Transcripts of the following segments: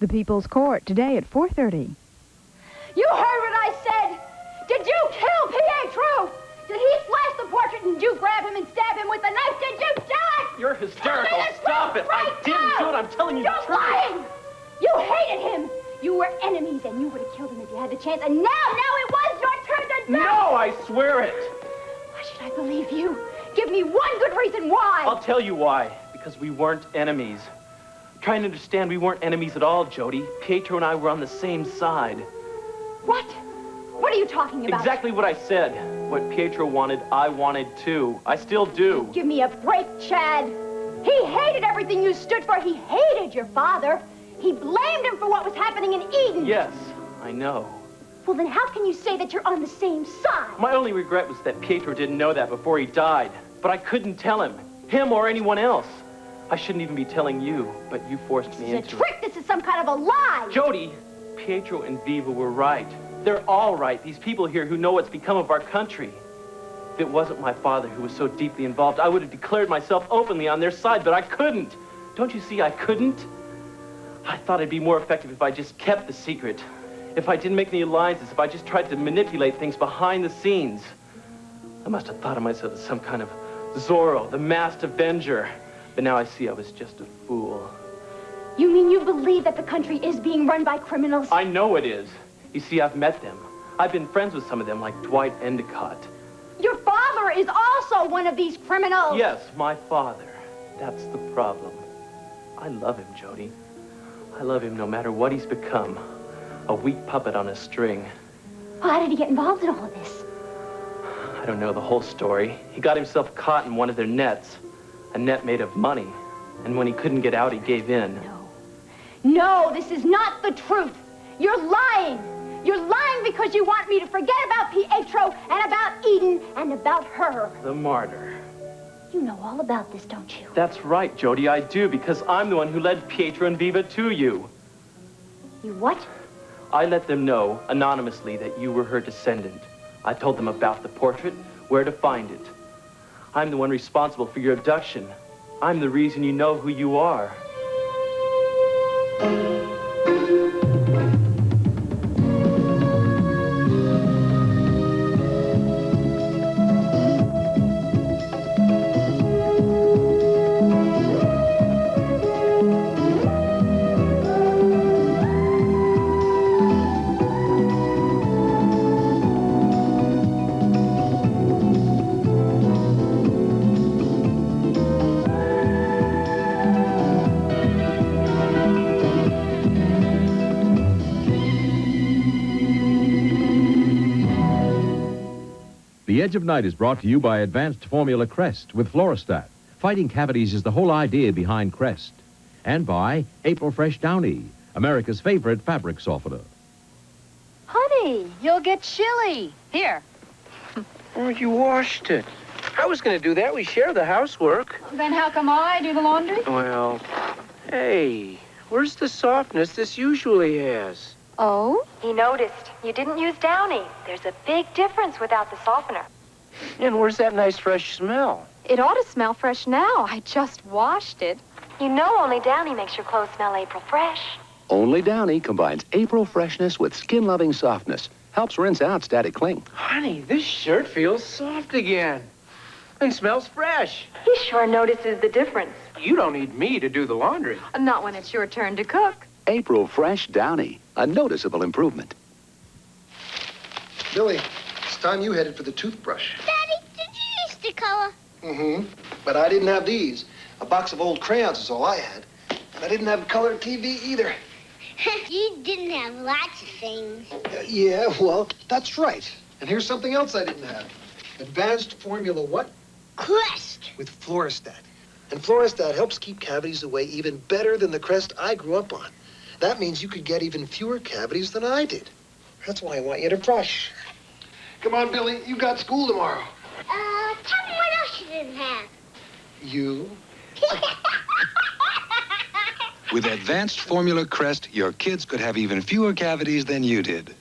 The People's Court, today at 4:30. You heard what I said! Did you kill Pietro? Did he slash the portrait and you grab him and stab him with a knife? Did you do it? You're hysterical. Stop it. I didn't do it. I'm telling you the truth. You're lying! You hated him! You were enemies and you would have killed him if you had the chance. And now it was your turn to die! No, I swear it. Why should I believe you? Give me one good reason why! I'll tell you why. Because we weren't enemies. Try and understand, we weren't enemies at all, Jody. Pietro and I were on the same side. What? What are you talking about? Exactly what I said. What Pietro wanted, I wanted too. I still do. Give me a break, Chad. He hated everything you stood for. He hated your father. He blamed him for what was happening in Eden. Yes, I know. Well, then how can you say that you're on the same side? My only regret was that Pietro didn't know that before he died. But I couldn't tell him or anyone else. I shouldn't even be telling you, but you forced me into it. This is a trick. This is some kind of a lie. Jody, Pietro and Viva were right. They're all right. These people here who know what's become of our country. If it wasn't my father who was so deeply involved, I would have declared myself openly on their side, but I couldn't. Don't you see I couldn't? I thought it'd be more effective if I just kept the secret. If I didn't make any alliances, if I just tried to manipulate things behind the scenes. I must have thought of myself as some kind of Zorro, the masked avenger. But now I see I was just a fool. You mean you believe that the country is being run by criminals? I know it is. You see, I've met them. I've been friends with some of them, like Dwight Endicott. Your father is also one of these criminals. Yes, my father. That's the problem. I love him, Jody. I love him no matter what he's become. A weak puppet on a string. Well, how did he get involved in all of this? I don't know the whole story. He got himself caught in one of their nets. A net made of money. And when he couldn't get out, he gave in. No, this is not the truth. You're lying. You're lying because you want me to forget about Pietro and about Eden and about her. The martyr. You know all about this, don't you? That's right, Jody, I do, because I'm the one who led Pietro and Viva to you. You what? I let them know, anonymously, that you were her descendant. I told them about the portrait, where to find it. I'm the one responsible for your abduction. I'm the reason you know who you are. The Edge of Night is brought to you by Advanced Formula Crest with Florastat. Fighting cavities is the whole idea behind Crest. And by April Fresh Downy, America's favorite fabric softener. Honey, you'll get chilly. Here. Oh, you washed it. I was going to do that. We share the housework. Then how come I do the laundry? Well, hey, where's the softness this usually has? Oh? He noticed. You didn't use Downy. There's a big difference without the softener. And where's that nice fresh smell? It ought to smell fresh now. I just washed it. You know only Downy makes your clothes smell April fresh. Only Downy combines April freshness with skin-loving softness. Helps rinse out static cling. Honey, this shirt feels soft again. And smells fresh. He sure notices the difference. You don't need me to do the laundry. Not when it's your turn to cook. April Fresh Downy. A noticeable improvement. Billy, it's time you headed for the toothbrush. Daddy, did you use the color? Mm-hmm. But I didn't have these. A box of old crayons is all I had. And I didn't have a color TV either. You didn't have lots of things. Yeah, well, that's right. And here's something else I didn't have. Advanced Formula what? Crest. With Florastat. And Florastat helps keep cavities away even better than the Crest I grew up on. That means you could get even fewer cavities than I did. That's why I want you to brush. Come on, Billy. You got school tomorrow. Tell me what else you didn't have. You? With Advanced Formula Crest, your kids could have even fewer cavities than you did.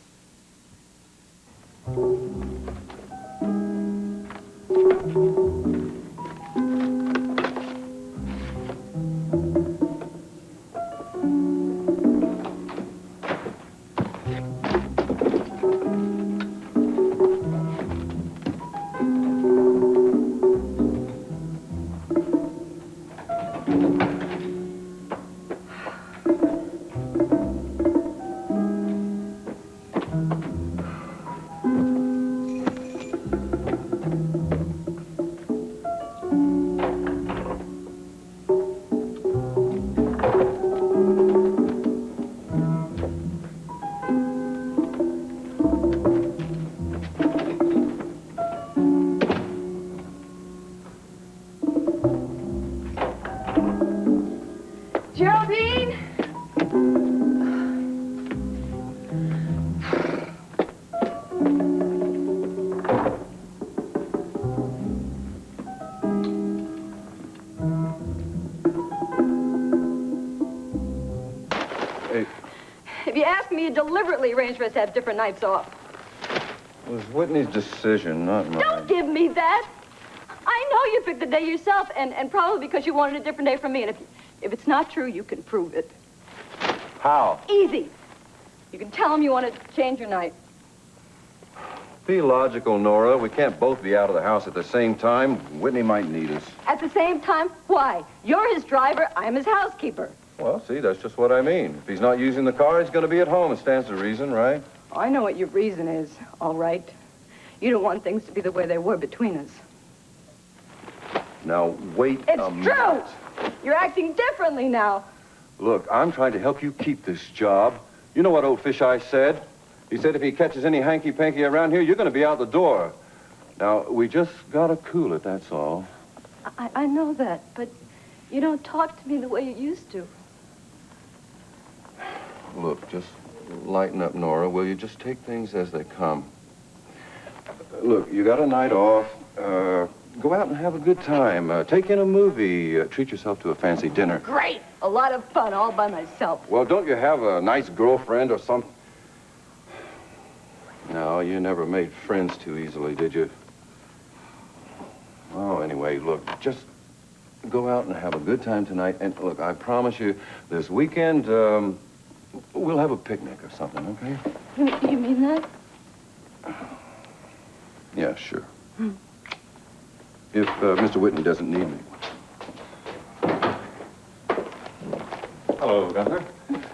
Hey. If you ask me, you deliberately arranged for us to have different nights off. It was Whitney's decision, not mine. Don't give me that. I know you picked the day yourself, and probably because you wanted a different day from me. And if it's not true, you can prove it. How? Easy. You can tell him you want to change your night. Be logical, Nora. We can't both be out of the house at the same time. Whitney might need us. At the same time? Why? You're his driver, I'm his housekeeper. Well, see, that's just what I mean. If he's not using the car, he's going to be at home. It stands to reason, right? Oh, I know what your reason is, all right. You don't want things to be the way they were between us. Now, wait a minute. It's true! You're acting differently now. Look, I'm trying to help you keep this job. You know what old Fish Eye said? He said if he catches any hanky-panky around here, you're going to be out the door. Now, we just got to cool it, that's all. I know that, but you don't talk to me the way you used to. Look, just lighten up, Nora, will you? Just take things as they come. Look, you got a night off. Go out and have a good time. Take in a movie. Treat yourself to a fancy dinner. Great! A lot of fun all by myself. Well, don't you have a nice girlfriend or something? No, you never made friends too easily, did you? Oh, anyway, look, just go out and have a good time tonight. And look, I promise you, this weekend, we'll have a picnic or something, okay? You mean that? Yeah, sure. If Mr. Whitney doesn't need me. Hello, Gunther.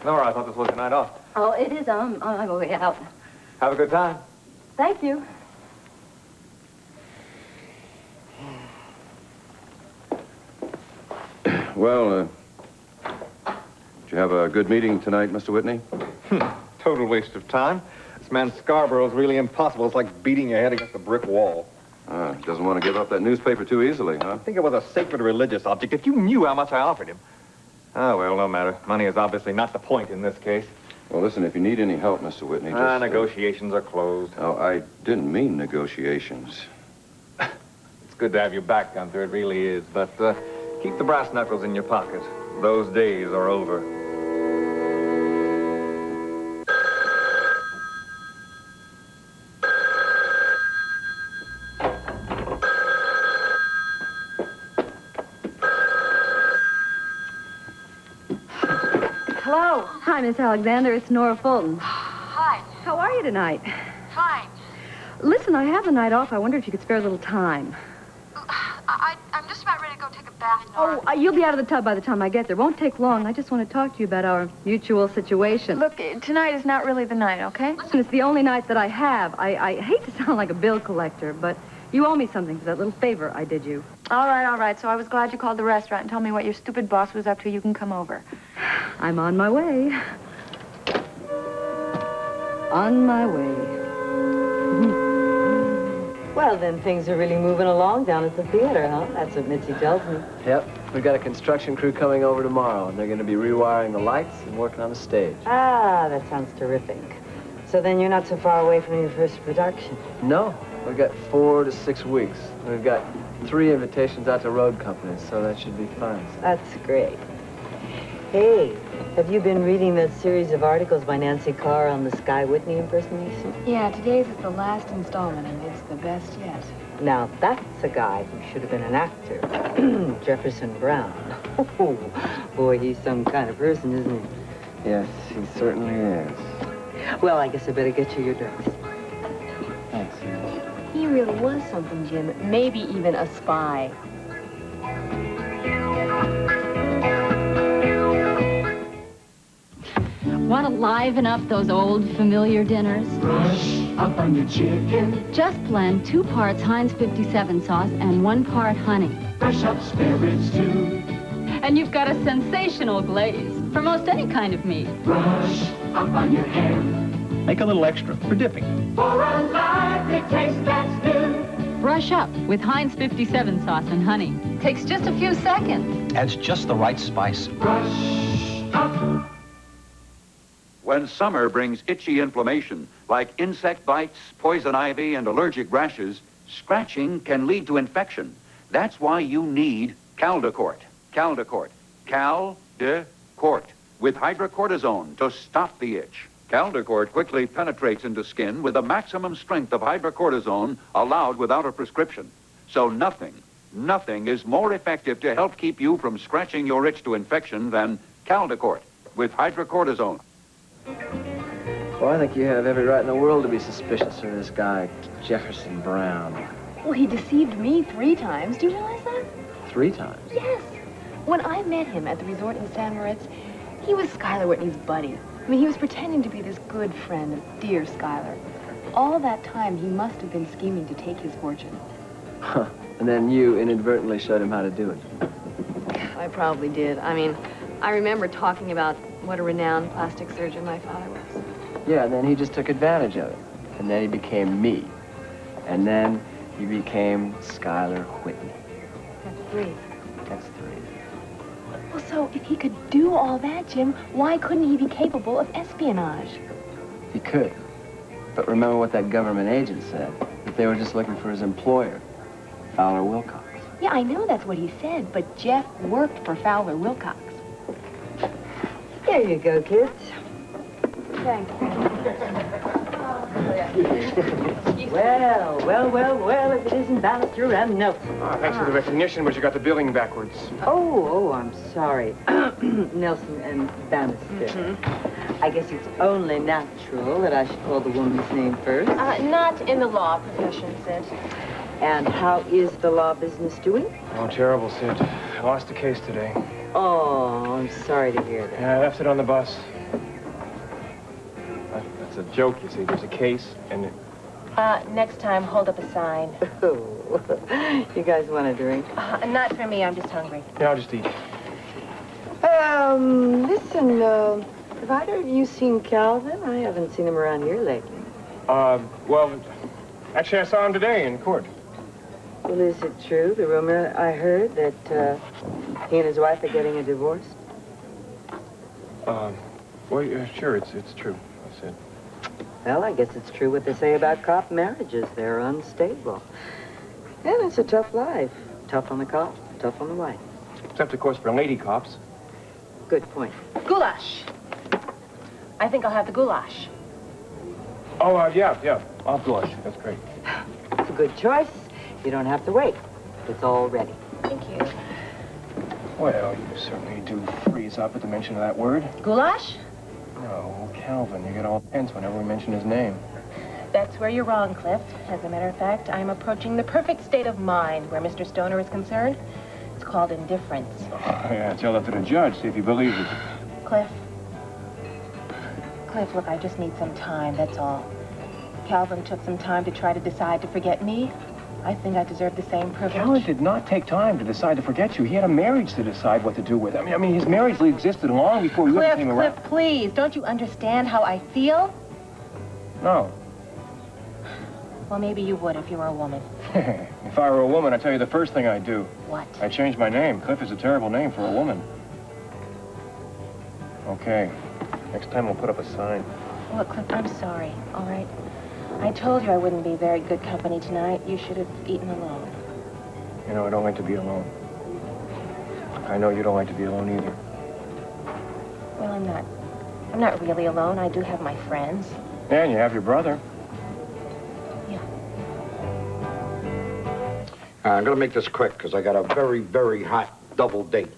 Nora, I thought this was a night off. Oh, it is. I'm on my way out. Have a good time. Thank you. Well, did you have a good meeting tonight, Mr. Whitney? Total waste of time. This man Scarborough is really impossible. It's like beating your head against a brick wall. Doesn't want to give up that newspaper too easily, huh? I think it was a sacred religious object. If you knew how much I offered him. Oh, well, no matter. Money is obviously not the point in this case. Well, listen, if you need any help, Mr. Whitney, just... Negotiations are closed. Oh, I didn't mean negotiations. It's good to have you back, Gunther. It really is. But keep the brass knuckles in your pocket. Those days are over. Hello. Hi, Miss Alexander. It's Nora Fulton. Hi. How are you tonight? Fine. Listen, I have the night off. I wonder if you could spare a little time. I'm just about ready to go take a bath, Nora. Oh, you'll be out of the tub by the time I get there. Won't take long. I just want to talk to you about our mutual situation. Look, tonight is not really the night, okay? Listen, it's the only night that I have. I hate to sound like a bill collector, but you owe me something for that little favor I did you. All right. So I was glad you called the restaurant and told me what your stupid boss was up to. You can come over. I'm on my way. On my way. Well, then things are really moving along down at the theater, huh? That's what Mitzi tells me. Yep. We've got a construction crew coming over tomorrow, and they're going to be rewiring the lights and working on the stage. Ah, that sounds terrific. So then you're not so far away from your first production. No. We've got 4 to 6 weeks. We've got 3 invitations out to road companies, so that should be fun. That's great. Hey, have you been reading that series of articles by Nancy Carr on the Sky Whitney impersonation? Yeah, today's is the last installment, and it's the best yet. Now, that's a guy who should have been an actor. Jefferson Brown. Oh, boy, he's some kind of person, isn't he? Yes, he certainly is. Well, I guess I better get you your drinks. Thanks. He really was something, Jim. Maybe even a spy. Want to liven up those old familiar dinners? Brush up on your chicken. Just blend 2 parts Heinz 57 sauce and 1 part honey. Brush up spare ribs too. And you've got a sensational glaze for most any kind of meat. Brush up on your ham. Make a little extra for dipping. For a lively taste that's new. Brush up with Heinz 57 sauce and honey. Takes just a few seconds. Adds just the right spice. Brush up. When summer brings itchy inflammation, like insect bites, poison ivy, and allergic rashes, scratching can lead to infection. That's why you need Caldecort. Caldecort. Cal-de-Cort. with hydrocortisone to stop the itch. Caldicort quickly penetrates into skin with the maximum strength of hydrocortisone allowed without a prescription. So nothing is more effective to help keep you from scratching your itch to infection than Caldicort with hydrocortisone. Well, I think you have every right in the world to be suspicious of this guy, Jefferson Brown. Well, he deceived me 3 times. Do you realize that? 3 times? Yes. When I met him at the resort in San Moritz, he was Skylar Whitney's buddy. I mean, he was pretending to be this good friend of dear Skylar. All that time, he must have been scheming to take his fortune. Huh. And then you inadvertently showed him how to do it. I probably did. I mean, I remember talking about what a renowned plastic surgeon my father was. Yeah, and then he just took advantage of it. And then he became me. And then he became Skylar Whitney. That's 3. That's 3. Well, so if he could do all that, Jim, why couldn't he be capable of espionage? He could. But remember what that government agent said, that they were just looking for his employer, Fowler Wilcox. Yeah, I know that's what he said, but Jeff worked for Fowler Wilcox. There you go, kids. Thank Well, if it isn't Bannister and Nelson. Oh, thanks for the recognition, but you got the billing backwards. Oh, I'm sorry. Nelson and Bannister. I guess it's only natural that I should call the woman's name first. Not in the law profession, Sid. And how is the law business doing? Oh, terrible, Sid. I lost the case today. Oh, I'm sorry to hear that. Yeah, I left it on the bus. That's a joke, you see. There's a case, and... Next time, hold up a sign. Oh, you guys want a drink? Not for me, I'm just hungry. Yeah, I'll just eat. Listen, have either of you seen Calvin? I haven't seen him around here lately. Well, actually, I saw him today in court. Well, is it true, the rumor I heard, that he and his wife are getting a divorce? Well, yeah, sure, it's true, I said. Well, I guess it's true what they say about cop marriages. They're unstable. And it's a tough life. Tough on the cop, tough on the wife. Except, of course, for lady cops. Good point. Goulash. I think I'll have the goulash. Oh, yeah. I'll have goulash. That's great. It's a good choice. You don't have to wait. It's all ready. Thank you. Well, you certainly do freeze up at the mention of that word. Goulash? No, Calvin. You get all tense whenever we mention his name. That's where you're wrong, Cliff. As a matter of fact, I'm approaching the perfect state of mind where Mr. Stoner is concerned. It's called indifference. Oh, yeah, tell that to the judge, see if he believes it. Cliff, look, I just need some time, that's all. Calvin took some time to try to decide to forget me. I think I deserve the same privilege. Calvin did not take time to decide to forget you. He had a marriage to decide what to do with. I mean, his marriage existed long before you ever came around. Cliff, please, don't you understand how I feel? No. Well, maybe you would if you were a woman. If I were a woman, I'd tell you the first thing I'd do. What? I'd change my name. Cliff is a terrible name for a woman. Okay. Next time we'll put up a sign. Look, Cliff, I'm sorry, all right? I told you I wouldn't be very good company tonight. You should have eaten alone. You know, I don't like to be alone. I know you don't like to be alone either. Well, I'm not really alone. I do have my friends. And you have your brother. Yeah. I'm going to make this quick because I got a very, very hot double date.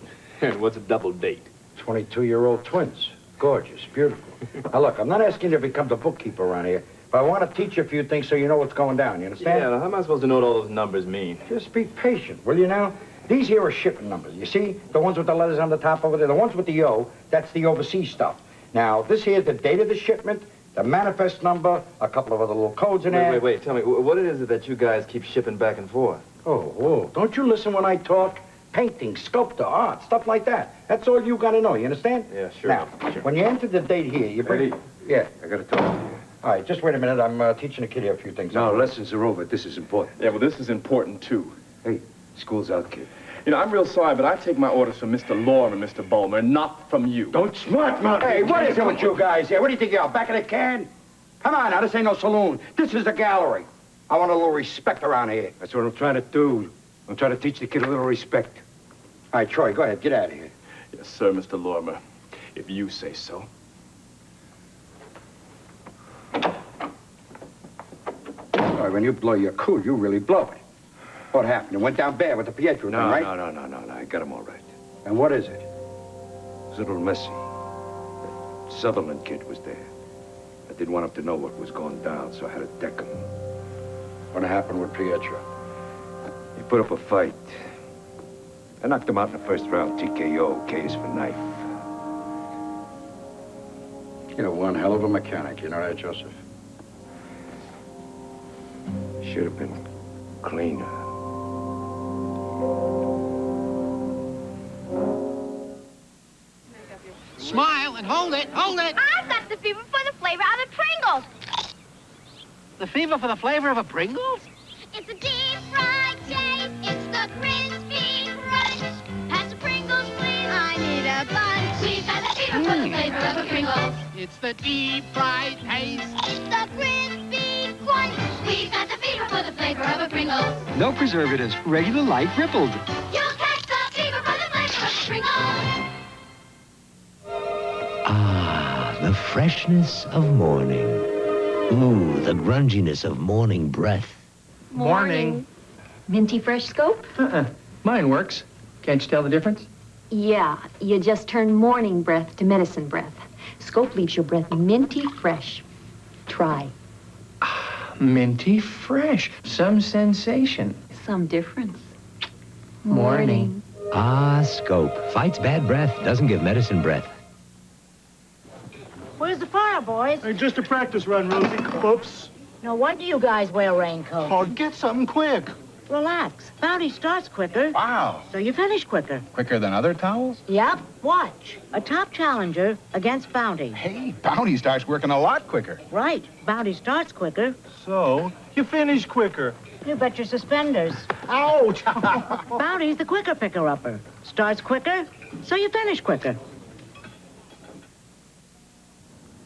What's a double date? 22-year-old twins. Gorgeous, beautiful. Now, look, I'm not asking you to become the bookkeeper around here, but I want to teach you a few things so you know what's going down. You understand? Yeah, how am I supposed to know what all those numbers mean? Just be patient, will you now? These here are shipping numbers. You see? The ones with the letters on the top over there, the ones with the O, that's the overseas stuff. Now, this here's the date of the shipment, the manifest number, a couple of other little codes in there. Wait. Tell me, what is it that you guys keep shipping back and forth? Oh, don't you listen when I talk? Painting, sculptor, art, stuff like that. That's all you got to know, you understand? Yeah, sure. Now, when you enter the date here, you bring... Eddie. Yeah. I got to talk to you. All right, just wait a minute. I'm teaching the kid here a few things. No, lessons are over. This is important. Yeah, well, this is important, too. Hey, school's out, kid. You know, I'm real sorry, but I take my orders from Mr. Lorme and Mr. Bulmer, not from you. Don't smart mouth. Hey, what is it with you guys here? What do you think you are, back of the can? Come on now, this ain't no saloon. This is a gallery. I want a little respect around here. That's what I'm trying to do. I'm trying to teach the kid a little respect. All right, Troy, go ahead. Get out of here. Yes, sir, Mr. Lormer. If you say so. Boy, when you blow your cool, you really blow it. What happened? It went down bad with the Pietro thing, right? No. I got him all right. And what is it? It's a little messy. That Sutherland kid was there. I didn't want him to know what was going down, so I had to deck him. What happened with Pietro? He put up a fight. I knocked him out in the first round, TKO, K's for knife. You're one hell of a mechanic, you know that, Joseph? Should have been cleaner. Smile and hold it, hold it! I've got the fever for the flavor of a Pringles. The fever for the flavor of a Pringles? It's a deep fried taste. It's the crispy crunch. Pass the Pringles, please. I need a bunch. We've got the fever for the flavor of a Pringles. It's the deep fried taste. It's the crispy crunch. We've got the fever for the flavor of a Pringles. No preservatives, regular light rippled. You'll catch the fever for the flavor of a Pringles. Ah, the freshness of morning. Ooh, the grunginess of morning breath. Morning. Minty fresh scope? Mine works. Can't you tell the difference? Yeah, you just turn morning breath to medicine breath. Scope leaves your breath minty fresh. Try. Minty fresh. Some sensation. Some difference. Morning. Ah, Scope. Fights bad breath, doesn't give medicine breath. Where's the fire, boys? Just a practice run, Rosie. Whoops. No wonder you guys wear raincoats. Oh, get something quick. Relax. Bounty starts quicker. Wow. So you finish quicker. Quicker than other towels? Yep. Watch. A top challenger against Bounty. Hey, Bounty starts working a lot quicker. Right. Bounty starts quicker. So, you finish quicker. You bet your suspenders. Ouch! Bounty's the quicker picker-upper. Starts quicker, so you finish quicker.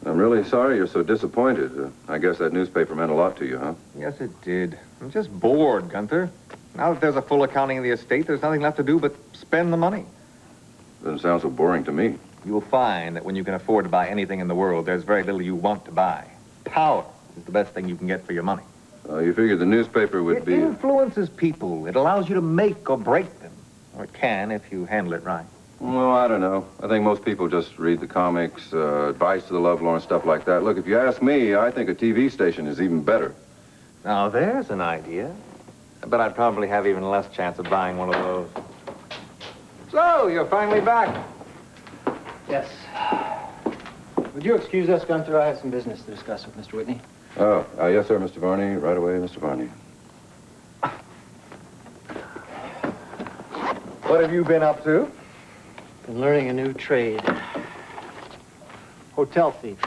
I'm really sorry you're so disappointed. I guess that newspaper meant a lot to you, huh? Yes, it did. I'm just bored, Gunther. Now that there's a full accounting of the estate, there's nothing left to do but spend the money. Doesn't sound so boring to me. You'll find that when you can afford to buy anything in the world, there's very little you want to buy. Power is the best thing you can get for your money. You figured the newspaper would be... It influences people. It allows you to make or break them. Or it can if you handle it right. Well, I don't know. I think most people just read the comics, advice to the lovelorn, stuff like that. Look, if you ask me, I think a TV station is even better. Now, there's an idea. But I'd probably have even less chance of buying one of those. So, you're finally back. Yes. Would you excuse us, Gunther? I have some business to discuss with Mr. Whitney. Oh, yes, sir, Mr. Varney. Right away, Mr. Varney. What have you been up to? Been learning a new trade. Hotel thief.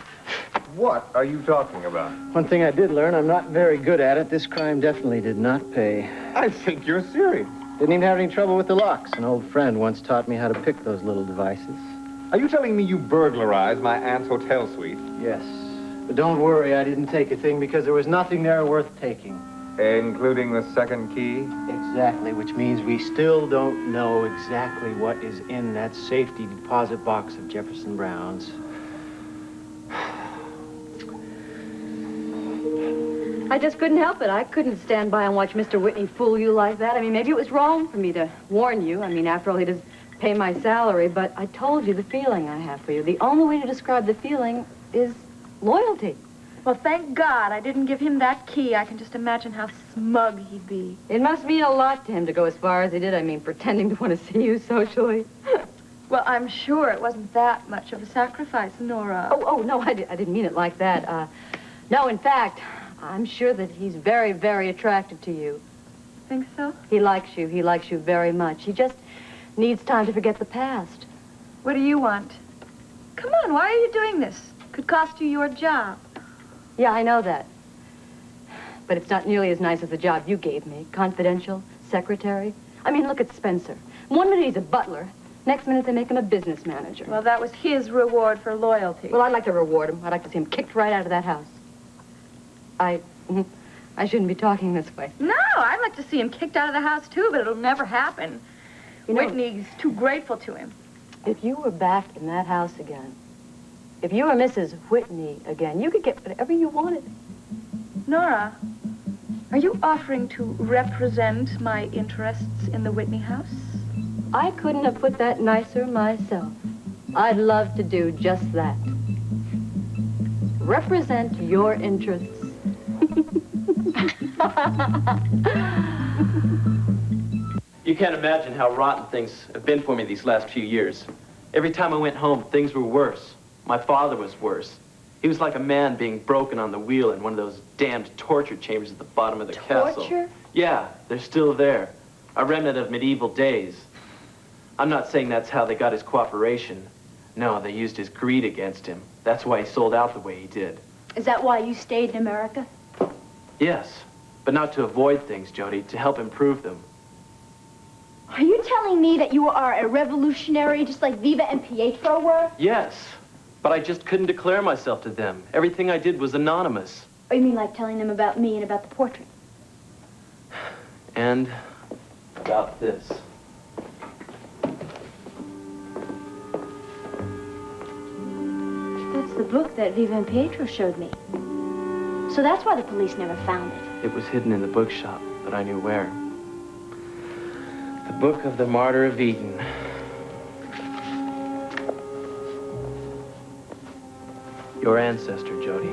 What are you talking about? One thing I did learn, I'm not very good at it. This crime definitely did not pay. I think you're serious. Didn't even have any trouble with the locks. An old friend once taught me how to pick those little devices. Are you telling me you burglarized my aunt's hotel suite? Yes. But don't worry, I didn't take a thing because there was nothing there worth taking. Including the second key? Exactly, which means we still don't know exactly what is in that safety deposit box of Jefferson Brown's. I just couldn't help it. I couldn't stand by and watch Mr. Whitney fool you like that. I mean, maybe it was wrong for me to warn you. I mean, after all, he does pay my salary, but I told you the feeling I have for you. The only way to describe the feeling is loyalty. Well, thank God I didn't give him that key. I can just imagine how smug he'd be. It must mean a lot to him to go as far as he did. I mean, pretending to want to see you socially. Well, I'm sure it wasn't that much of a sacrifice, Nora. Oh, no, I didn't mean it like that. No, in fact, I'm sure that he's very, very attracted to you. Think so? He likes you. He likes you very much. He just needs time to forget the past. What do you want? Come on, why are you doing this? Could cost you your job. Yeah, I know that. But it's not nearly as nice as the job you gave me. Confidential, secretary. I mean, look at Spencer. One minute he's a butler. Next minute they make him a business manager. Well, that was his reward for loyalty. Well, I'd like to reward him. I'd like to see him kicked right out of that house. I shouldn't be talking this way. No, I'd like to see him kicked out of the house, too, but it'll never happen. You know, Whitney's too grateful to him. If you were back in that house again, if you were Mrs. Whitney again, you could get whatever you wanted. Nora, are you offering to represent my interests in the Whitney House? I couldn't have put that nicer myself. I'd love to do just that. Represent your interests. You can't imagine how rotten things have been for me these last few years. Every time I went home, things were worse. My father was worse. He was like a man being broken on the wheel in one of those damned torture chambers at the bottom of the castle. Torture? Yeah, they're still there. A remnant of medieval days. I'm not saying that's how they got his cooperation. No, they used his greed against him. That's why he sold out the way he did. Is that why you stayed in America? Yes, but not to avoid things, Jody, to help improve them. Are you telling me that you are a revolutionary just like Viva and Pietro were? Yes, but I just couldn't declare myself to them. Everything I did was anonymous. Oh, you mean like telling them about me and about the portrait? And about this. That's the book that Viva and Pietro showed me. So that's why the police never found it. It was hidden in the bookshop, but I knew where. The Book of the Martyr of Eden. Your ancestor, Jody.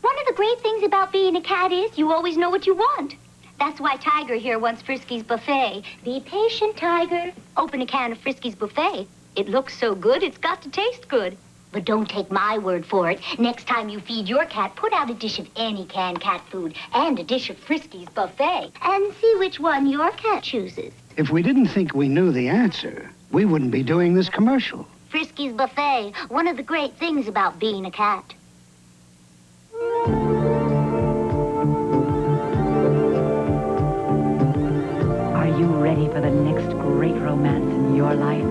One of the great things about being a cat is you always know what you want. That's why Tiger here wants Frisky's buffet. Be patient, Tiger. Open a can of Frisky's buffet. It looks so good, it's got to taste good. But don't take my word for it. Next time you feed your cat, put out a dish of any canned cat food and a dish of Frisky's buffet. And see which one your cat chooses. If we didn't think we knew the answer, we wouldn't be doing this commercial. Frisky's buffet, one of the great things about being a cat. Are you ready for the next great romance in your life?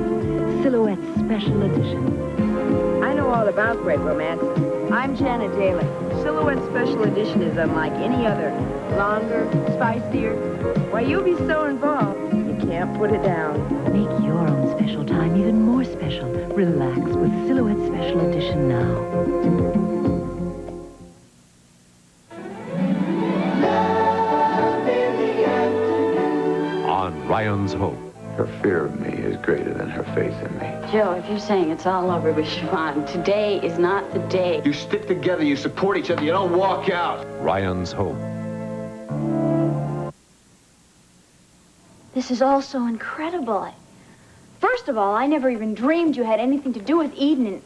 Silhouette Special Edition. I know all about great romances. I'm Janet Daly. Silhouette Special Edition is unlike any other. Longer, spicier. Why, you'll be so involved, you can't put it down. Make your own special time even more special. Relax with Silhouette Special Edition now. On Ryan's Hope. Her fear of me is greater than her faith in me. Joe, if you're saying it's all over with Siobhan, today is not the day. You stick together, you support each other, you don't walk out. Ryan's Hope. This is all so incredible. First of all, I never even dreamed you had anything to do with Eden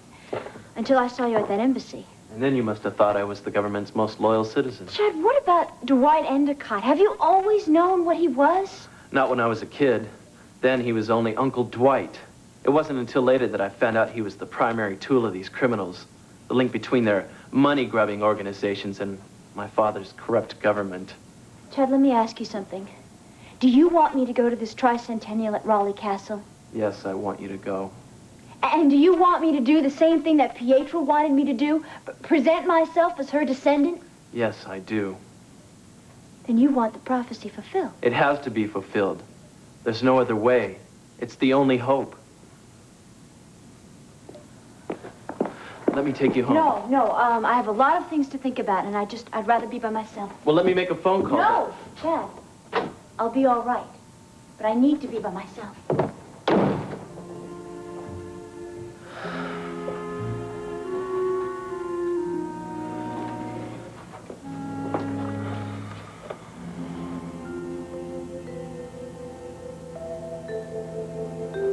until I saw you at that embassy. And then you must have thought I was the government's most loyal citizen. Chad, what about Dwight Endicott? Have you always known what he was? Not when I was a kid. Then he was only Uncle Dwight. It wasn't until later that I found out he was the primary tool of these criminals. The link between their money-grubbing organizations and my father's corrupt government. Chad, let me ask you something. Do you want me to go to this tricentennial at Raleigh Castle? Yes, I want you to go. And do you want me to do the same thing that Pietro wanted me to do? Present myself as her descendant? Yes, I do. Then you want the prophecy fulfilled. It has to be fulfilled. There's no other way. It's the only hope. Let me take you home. No, I have a lot of things to think about, and I'd rather be by myself. Well, let me make a phone call. No, Chad. I'll be all right. But I need to be by myself.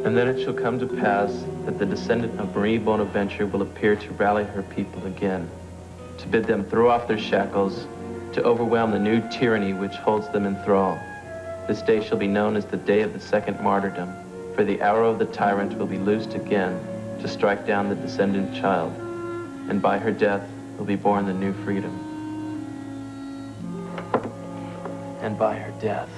And then it shall come to pass that the descendant of Marie Bonaventure will appear to rally her people again, to bid them throw off their shackles, to overwhelm the new tyranny which holds them in thrall. This day shall be known as the day of the second martyrdom, for the arrow of the tyrant will be loosed again to strike down the descendant child, and by her death will be born the new freedom. And by her death.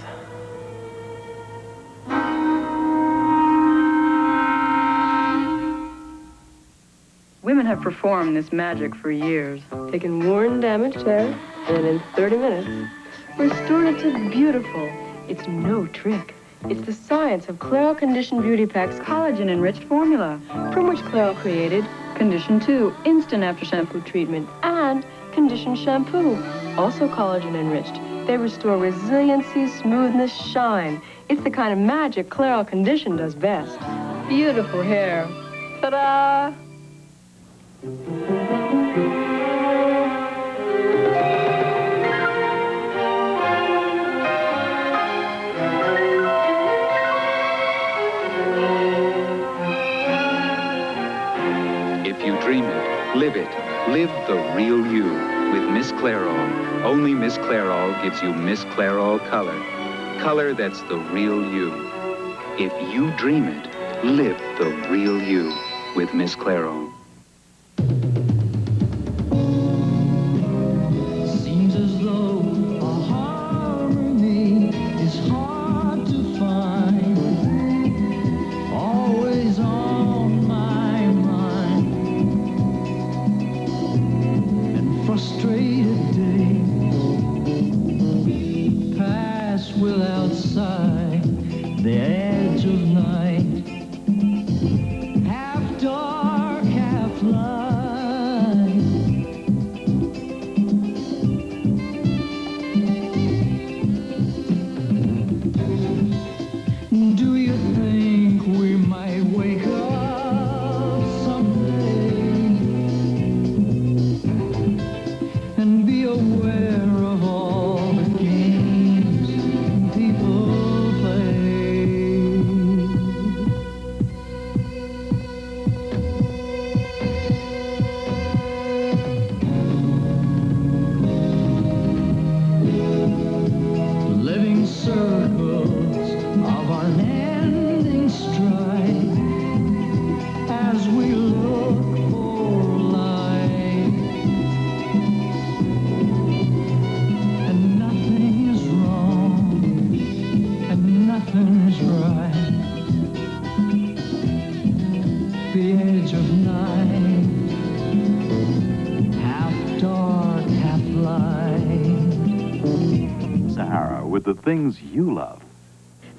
Women have performed this magic for years. Taken more damage there, and in 30 minutes, Restorative beautiful. It's no trick. It's the science of Clairol Condition Beauty Pack's collagen-enriched formula, from which Clairol created Condition 2, instant after shampoo treatment, and Condition Shampoo, also collagen-enriched. They restore resiliency, smoothness, shine. It's the kind of magic Clairol Condition does best. Beautiful hair. Ta-da! If you dream it, live it. Live the real you with Miss Clairol. Only Miss Clairol gives you Miss Clairol color. Color that's the real you. If you dream it, live the real you with Miss Clairol. Seems as though a harmony is hard to find. Always on my mind. And frustrated days pass without sight. The edge of night, half dark, half light. Do you think we might wake up someday and be aware of all the games people play? Living circles of unending strife as we look for light, and nothing is wrong and nothing is right. The edge of night, half dark, half light. Sahara, with the things you love.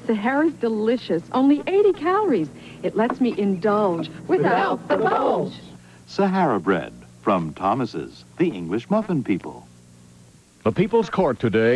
Sahara's delicious, only 80 calories. It lets me indulge without the bulge. Sahara bread from Thomas's, the English muffin people. The People's Court today